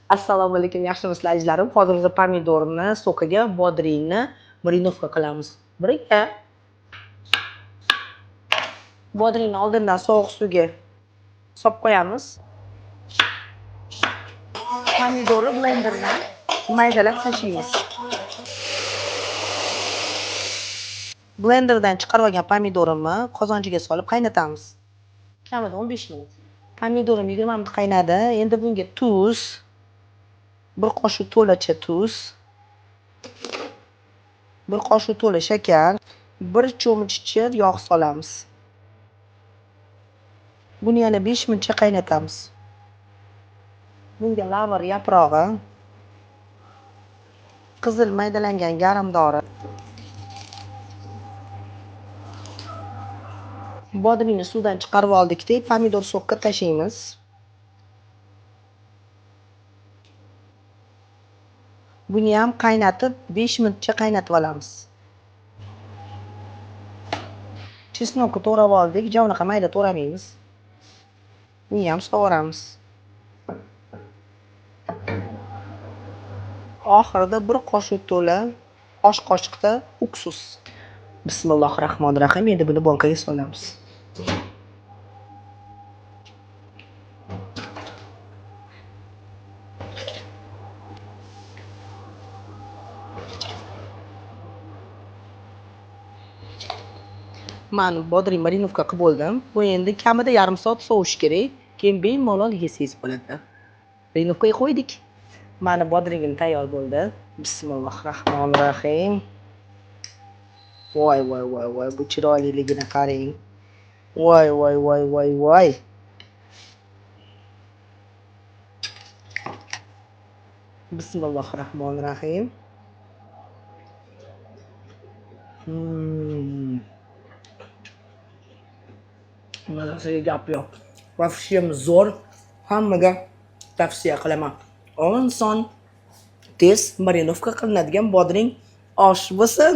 Assalomu alaykum, yaxshimisizlar ajlarim. Hozir biz pomidorni so'kiga, bodringni marinovka qilamiz. Birga bodringni oldindan sovuq suvga solib qo'yamiz. Pomidorni blenderdan maydalab tashlaymiz. Blenderdan chiqarib olgan pomidorimni qozonchaga solib qaynatamiz. Kamida 15 minut. Pomidorim 20 minut qaynadi. Endi bunga tuz, 1 qoshiq to'lacha tuz, 1 qoshiq to'la shakar, 1 cho'mich yog' solamiz. Buni yana 5 minutcha qaynatamiz. Bunga lavr yaprog'i, qizil maydalangan garimdori, bodringni suvdan chiqarib oldikda, pomidor so'qqa tashlaymiz. Buni ham qaynatib 5 minutcha qaynatib olamiz. Chesnokni to'g'rab oldik, javnaqa mayda to'g'ramaymiz. Buni ham sovuramiz. Oxirida 1 qoshiq to'la osh qoshiqda uksus. Bismillahirrohmanirrohim. Endi buni bankaga solamiz. Men bodring marinovka qilib bo'ldim. Bu endi kamida yarim soat sovishi kerak. Keyin bemalol yesangiz bo'ladi. Marinovkaga qo'ydik. Mana bodringim tayyor bo'ldi. Bismillahirrohmanirrohim. Voy, bu chiroyliligini qarang. Voy. Bismillahirrohmanirrohim. Mazasiga gap yo'q. Vafshiyam zo'r. Hammaga tavsiya qilaman. Oson, tez marinovka qilinadigan bodring osh bo'lsin.